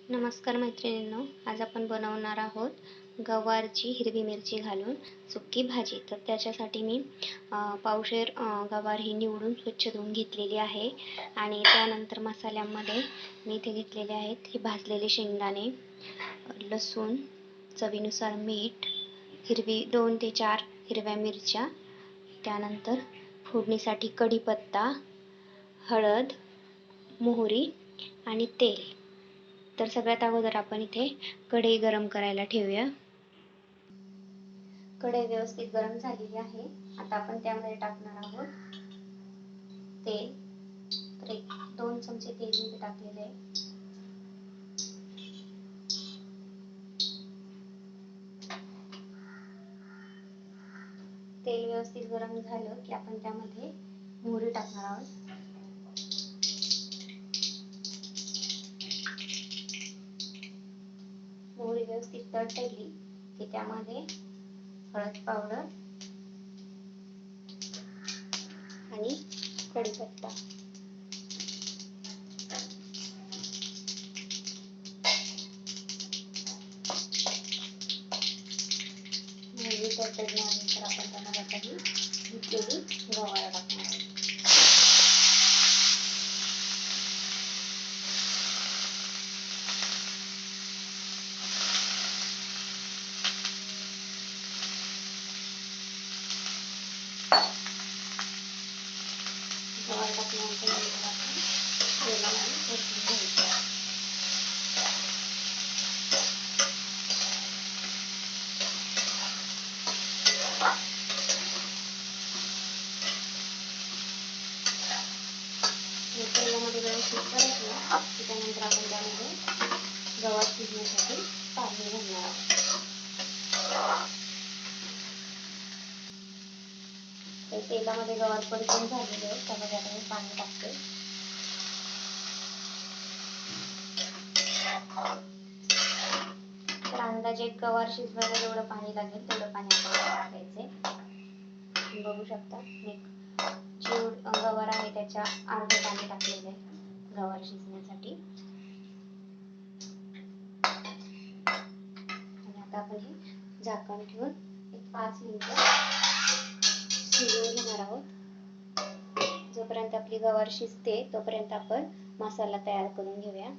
नमस्कार मैत्रिणींनो, आज आपण बनवणार आहोत गवारची हिरवी मिरची घालून सुकी भाजी। तर त्याच्यासाठी मी पावशेर गवार ही निवडून स्वच्छ धुवून घेतलेली आहे आणि त्यानंतर मसाल्यामध्ये मी इथे घेतलेले आहेत हे भाजलेले शेंगदाणे, लसूण, चवीनुसार मीठ, 2 ते 4 हिरव्या मिरच्या, त्यानंतर फोडणीसाठी कढीपत्ता, हळद, मोहरी आणि तेल। तर सगळ्यात अगोदर आपण इथे कढई गरम करायला ठेवूया। कढई व्यवस्थित गरम झालेली आहे। आता आपण त्यामध्ये टाकणार आहोत तेल। तर 2 चमचे तेल मी टाकलेले आहे। तेल व्यवस्थित गरम झालं की आपण त्यामध्ये मोहरी टाकणार आहोत। मोहरी व्यवस्थित तडतडली की त्यामध्ये हळद पावडर आणि कढीपत्ता, मोहरी तडतडल्यानंतर आपण त्यामध्ये आता ही घेतलेली गवार टाकणार आहोत। गवार टाकल्यानंतर आपण तेलामध्ये परतून घ्यायचं। तेलामध्ये व्यवस्थित परतलं की त्यानंतर आपण त्यामध्ये गवार शिजण्यासाठी पाणी घालणार आहोत। तर तेलामध्ये गवार परतून झालेले आहे, त्यामध्ये आता मी पाणी टाकते। तर अंदाजे गवार शिजवायला जेवढं पाणी लागेल तेवढं पाणी आपल्याला टाकायचे। तुम्ही बघू शकता मी गवार आहे त्याच्या अर्धे पाणी टाकलेले आहे गवार शिजण्यासाठी। आणि आता आपण हे झाकण ठेवून 5 मिनिटं शिजवून घेणार आहोत। जोपर्यंत आपली गवार शिजते तोपर्यंत आपण मसाला तयार करून घेऊया।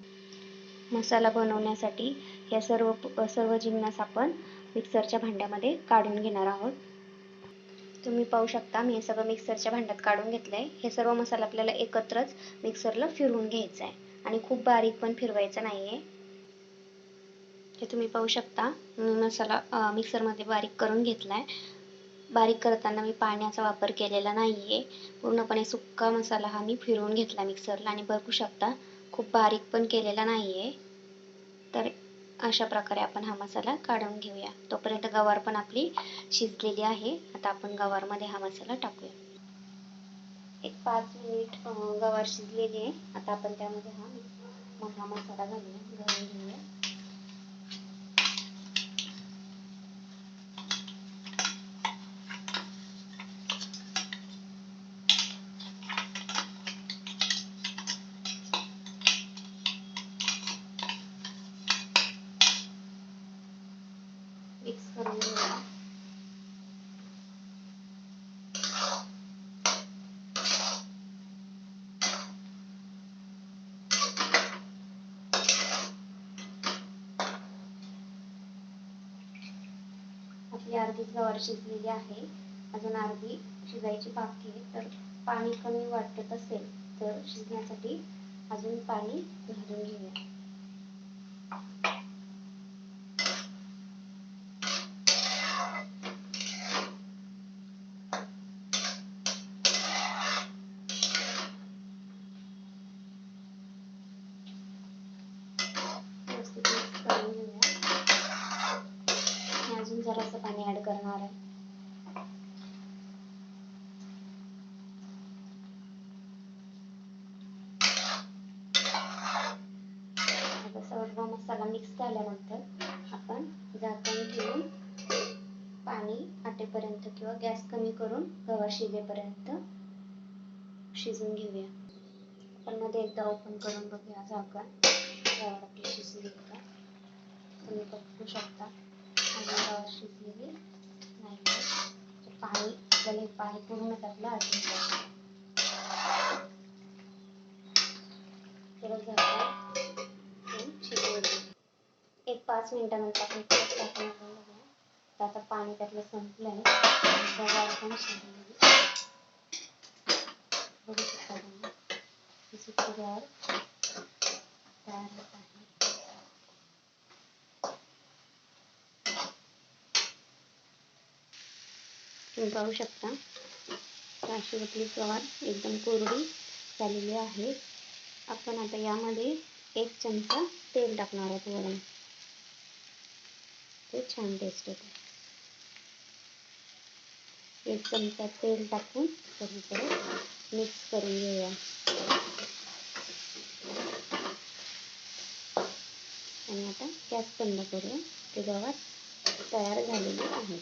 मसाला बनवण्यासाठी या सर्व जिन्नस आपण मिक्सरच्या भांड्यामध्ये काढून घेणार आहोत। तुम्ही पाहू शकता मी हे सगळं मिक्सरच्या भांड्यात काढून घेतलंय। हे सर्व मसाला आपल्याला एकत्रच मिक्सरला फिरवून घ्यायचा आहे आणि खूप बारीक पण फिरवायचा नाहीये। हे तुम्ही पाहू शकता मी मसाला मिक्सरमध्ये बारीक करून घेतलाय। बारीक करताना मी पाण्याचा वापर केलेला नाहीये, पूर्णपणे सुक्का मसाला हा मी फिरवून घेतला मिक्सरला आणि बघू शकता खूप बारीक पण केलेला नाहीये। तर अशा प्रकारे आपण हा मसाला काढून घेऊया। तोपर्यंत गवार पण आपली शिजलेली आहे। आता आपण गवारमध्ये हा मसाला टाकूया। 5 मिनिट गवार शिजलेली आहे। आता आपण त्यामध्ये हा मसाला घालून घेऊया। मिक्स करून घेऊया। आपली अर्धीच गवार शिजलेली आहे, अजून अर्धी शिजायची बाकी आहे। तर पाणी कमी वाटत असेल तर शिजण्यासाठी अजून पाणी घालून घेऊया। अजून जरासं पाणी ऍड करणार आहे। सर्व मसाला मिक्स झाल्यानंतर आपण झाकण ठेवून पाणी आटेपर्यंत किंवा गॅस कमी करून गवार शिजेपर्यंत शिजून घेऊया। आपण मध्ये एकदा ओपन करून बघूया झाकण। गवार आपली शिजली का तुम्ही बघू शकता. अजून गवार शिजलेली नाही, पाणी आपल्याला पाणी पूर्ण त्यातलं आटून जाईल. थोडं झाकण शिजवून एक 5 मिनिटानंतर आपण परत झाकण काढून बघूया. तर आता पाणी त्यातलं संपलंय. गवार पण शिजलेली बघू शकता तुम्ही. ही सुकी गवार तयार होत आहे. तुम्ही पाहू शकता अशी आपली गवार एकदम कोरडी झालेली आहे. आपण आता यामध्ये 1 चमचा तेल टाकणार आहोत वरून. ते छान टेस्ट येते. 1 चमचा तेल टाकून सगळीकडे मिक्स करून घेऊया. आणि आता गॅस बंद करूया. ते गवार तयार झालेली आहे.